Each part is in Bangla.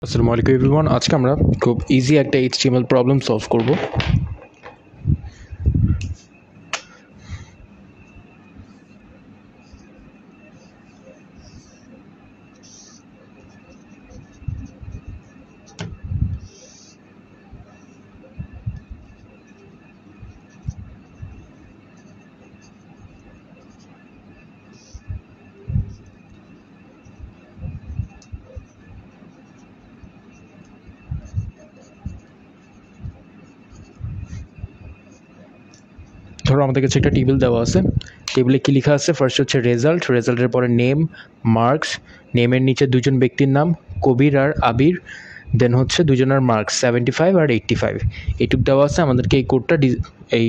আসসালামু আলাইকুম এভরিওয়ান। আজকে আমরা খুব ইজি একটা এইচটিএমএল প্রবলেম সলভ করব। ধরো আমাদের কাছে একটা টেবিল দেওয়া আছে। টেবিলে কি লেখা আছে? ফার্স্ট হচ্ছে রেজাল্ট, রেজাল্টের পরে নেম, মার্কস, নেমের নিচে দুজন ব্যক্তির নাম কবির আর আবির, দেন হচ্ছে দুজনের মার্কস 75 আর 85। এইটুক দেওয়া আছে। আমাদেরকে এই কোডটা এই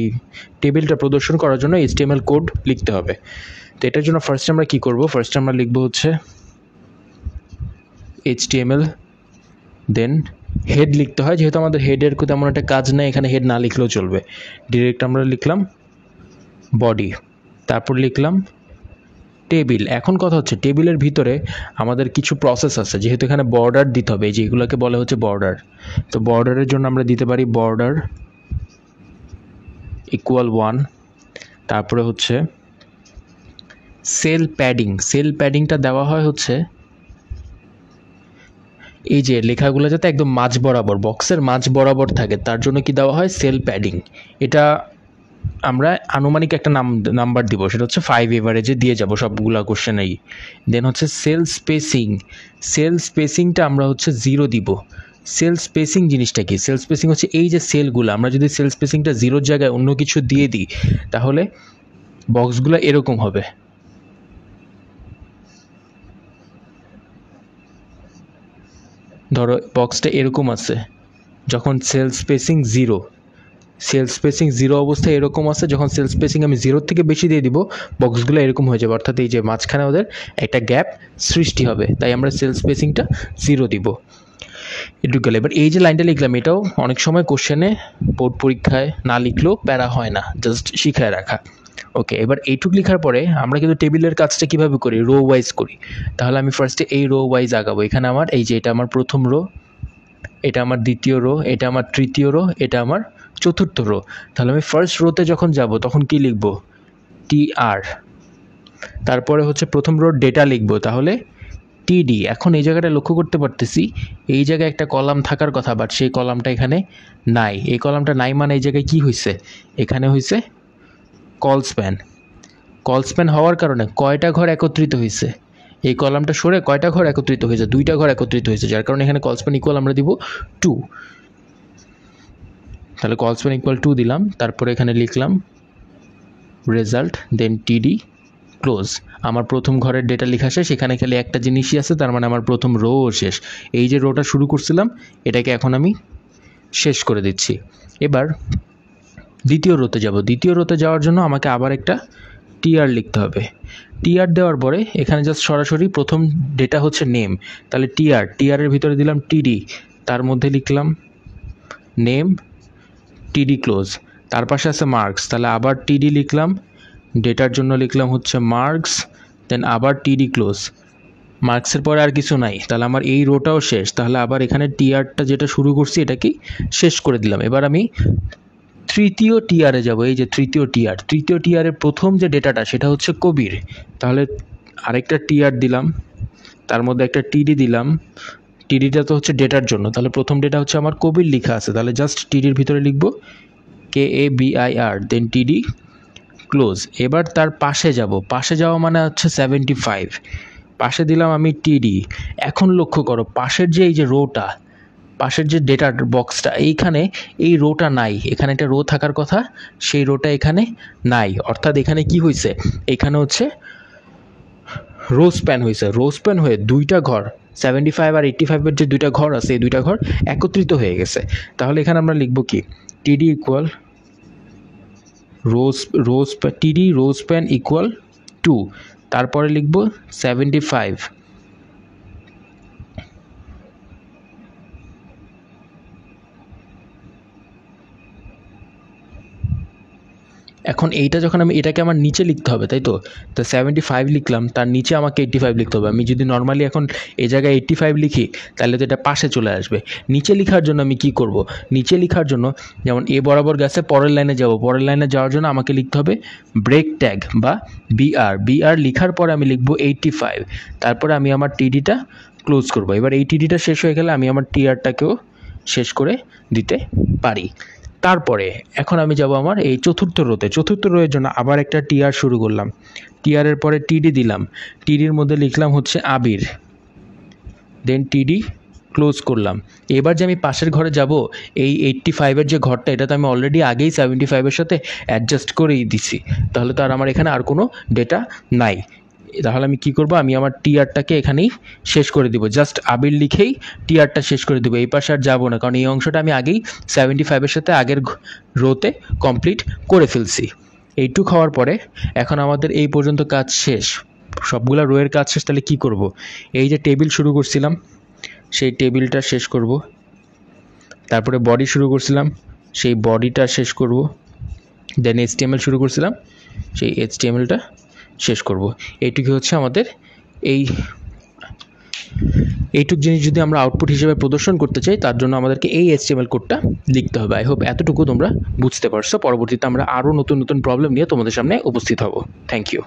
টেবিলটা প্রদর্শন করার জন্য এইচটিএমএল কোড লিখতে হবে। তো এটার জন্য ফার্স্ট আমরা কি করব? ফার্স্ট আমরা লিখব হচ্ছে এইচটিএমএল, দেন হেড লিখতে হয়। যেহেতু আমাদের হেডের তেমন একটা কাজ নেই, এখানে হেড না লিখলেও চলবে। ডিরেক্ট আমরা লিখলাম বডি, তারপর লিখলাম টেবিল। এখন কথা হচ্ছে টেবিলের ভিতরে আমাদের কিছু প্রসেস আছে, যেহেতু এখানে বর্ডার দিতে হবে, যেগুলোকে বলে হচ্ছে বর্ডার। তো বর্ডারের জন্য আমরা দিতে পারি বর্ডার ইকুয়াল 1। তারপরে হচ্ছে সেল প্যাডিং, সেল প্যাডিংটা দেওয়া হয় হচ্ছে এই যে লেখাগুলো যাতে একদম মাঝ বরাবর, বক্সের মাঝ বরাবর থাকে, তার জন্য কি দেওয়া হয়? Sell padding. এটা আমরা আনুমানিক একটা নাম্বার দিব, সেটা হচ্ছে 5 এভারেজে দিয়ে যাব সবগুলা কোশ্চেনেই। দেন হচ্ছে সেল স্পেসিং, সেল স্পেসিংটা আমরা হচ্ছে 0 দিব। সেল স্পেসিং জিনিসটা কি? সেল স্পেসিং হচ্ছে এই যে সেলগুলো, আমরা যদি সেল স্পেসিংটা 0-র জায়গায় অন্য কিছু দিয়ে দিই, তাহলে বক্সগুলো এরকম হবে। ধরো বক্সটা এরকম আছে, যখন সেল স্পেসিং 0, সেল স্পেসিং 0 অবস্থায় এরকম আছে। যখন সেল স্পেসিং আমি 0-র থেকে বেশি দিয়ে দিব, বক্সগুলো এরকম হয়ে যাবে, অর্থাৎ এই যে মাঝখানে ওদের একটা গ্যাপ সৃষ্টি হবে। তাই আমরা সেল স্পেসিংটা 0 দিব। এটুকু গেলে এবার এই যে লাইনটা লিখলাম, এটাও অনেক সময় কোশ্চেনে বোর্ড পরীক্ষায় না লিখলেও প্যারা হয় না, জাস্ট শিখায় রাখা। ওকে, এবার এইটুক লেখার পরে আমরা কিন্তু টেবিলের কাজটা কীভাবে করি? রো ওয়াইজ করি। তাহলে আমি ফার্স্টে এই রো ওয়াইজ আগাবো। এখানে আমার এই যে এটা আমার প্রথম রো, এটা আমার দ্বিতীয় রো, এটা আমার তৃতীয় রো, এটা আমার চতুর্থ রো। তাহলে আমি ফার্স্ট রোতে যখন যাব তখন কি লিখব? টিআর। তারপরে হচ্ছে প্রথম রোর ডেটা লিখব, তাহলে টিডি। এখন এই জায়গাটা লক্ষ্য করতে পারতেছি, এই জায়গায় একটা কলাম থাকার কথা, বাট সেই কলামটা এখানে নাই। এই কলামটা নাই মানে এই জায়গায় কি হয়েছে? এখানে হয়েছে কল স্প্যান। কল স্প্যান হওয়ার কারণে কয়টা ঘর একত্রিত হয়েছে? এই কলামটা সরে কয়টা ঘর একত্রিত হয়েছে? 2টা ঘর একত্রিত হয়েছে, যার কারণে এখানে কল স্প্যান ইকুয়াল আমরা দিব 2। তাহলে কল স্প্যান ইকুয়াল 2 দিলাম। তারপরে এখানে লিখলাম রেজাল্ট, দেন টিডি ক্লোজ। আমার প্রথম ঘরের ডেটা লেখা শেষ। এখানে খালি একটা জিনিসই আছে, তার মানে আমার প্রথম রো শেষ। এই যে রোটা শুরু করছিলাম, এটাকে এখন আমি শেষ করে দিচ্ছি। এবার দ্বিতীয় রোতে যাব। দ্বিতীয় রোতে যাওয়ার জন্য আমাকে আবার একটা টিআর লিখতে হবে। টিআর দেওয়ার পরে এখানে জাস্ট সরাসরি প্রথম ডেটা হচ্ছে নেম, তাহলে টিআর, টিআরের ভিতরে দিলাম টিডি, তার মধ্যে লিখলাম নেম, টিডি ক্লোজ। তার পাশে আছে মার্কস, তাহলে আবার টিডি লিখলাম, ডেটার জন্য লিখলাম হচ্ছে মার্কস, দেন আবার টিডি ক্লোজ। মার্কসের পরে আর কিছু নাই, তাহলে আমার এই রোটাও শেষ। তাহলে আবার এখানে টিআরটা যেটা শুরু করছি এটাকে শেষ করে দিলাম। এবার আমি তৃতীয় টিআরে যাব। এই যে তৃতীয় টিআর, তৃতীয় টিআরের প্রথম যে ডেটাটা সেটা হচ্ছে কবির, তাহলে আরেকটা টিআর দিলাম, তার মধ্যে একটা টিডি দিলাম। টিডিটা তো হচ্ছে ডেটার জন্য, তাহলে প্রথম ডেটা হচ্ছে আমার কবির লেখা আছে, তাহলে জাস্ট টিডির ভিতরে লিখব KABIR, দেন টিডি ক্লোজ। এবার তার পাশে যাব, পাশে যাওয়া মানে হচ্ছে 75, পাশে দিলাম আমি টিডি। এখন লক্ষ্য করো পাশের যে এই যে রোটা, পাশের যে ডেটার বক্সটা, এইখানে এই রোটা নাই। এখানে একটা রো থাকার কথা, সেই রোটা এখানে নাই। অর্থাৎ এখানে কি হয়েছে? এখানে হচ্ছে রো স্প্যান হয়েছে। রো স্প্যান হয়ে 2টা ঘর, 75 আর 85-এর যে 2টা ঘর আছে, এই 2টা ঘর একত্রিত হয়ে গেছে। তাহলে এখানে আমরা লিখব কি? টিডি ইকুয়াল টিডি রো স্প্যান ইকুয়াল 2। তারপরে লিখব 75। এখন এইটা যখন আমি এটাকে আমার নিচে লিখতে হবে, তাই তো 75 লিখলাম, তার নিচে আমাকে 85 লিখতে হবে। আমি যদি নর্মালি এখন এই জায়গায় 85 লিখি তাহলে তো এটা পাশে চলে আসবে। নিচে লেখার জন্য আমি কি করব, নিচে লেখার জন্য যেমন এ বরাবর গেছে, পরের লাইনে যাব, পরের লাইনে যাওয়ার জন্য আমাকে লিখতে হবে ব্রেক ট্যাগ বা বিআর লিখার পরে আমি লিখব 85, তারপরে আমি আমার টিডিটা ক্লোজ করব। এবার এই টিডিটা শেষ হয়ে গেলে আমি আমার টিআরটাকেও শেষ করে দিতে পারি। তারপরে এখন আমি যাব আমার এই চতুর্থ রোয়ের জন্য আবার একটা টিআর শুরু করলাম, টিআরের পরে টিডি দিলাম, টিডির মধ্যে লিখলাম হচ্ছে আবির, দেন টিডি ক্লোজ করলাম। এবার যে আমি পাশের ঘরে যাব, এই 85-এর যে ঘরটা, এটা তো আমি অলরেডি আগেই 75-এর সাথে অ্যাডজাস্ট করেই দিছি, তাহলে তো আমার এখানে আর কোনো ডেটা নাই। তাহলে আমি কি করব, আমি আমার টিআরটাকে এখানেই শেষ করে দিব, জাস্ট আবির লিখেই টিআরটা শেষ করে দেবো, এই পাশে আর যাবো না, কারণ এই অংশটা আমি আগেই 75-এর সাথে আগের রোতে কমপ্লিট করে ফেলছি। এইটুক হওয়ার পরে এখন আমাদের এই পর্যন্ত কাজ শেষ, সবগুলা রোয়ের কাজ শেষ। তাহলে কি করব, এই যে টেবিল শুরু করছিলাম সেই টেবিলটা শেষ করব, তারপরে বডি শুরু করছিলাম সেই বডিটা শেষ করব, দেন HTML শুরু করছিলাম সেই HTMLটা শেষ করব। এইটুকু হচ্ছে আমাদের এইটুক জিনিস যদি আমরা আউটপুট হিসেবে প্রদর্শন করতে চাই, তার জন্য আমাদেরকে এই HTML কোডটা লিখতে হবে। আই হোপ এতটুকু তোমরা বুঝতে পারছো। পরবর্তীতে আমরা আরও নতুন নতুন প্রবলেম নিয়ে তোমাদের সামনে উপস্থিত হব। Thank you.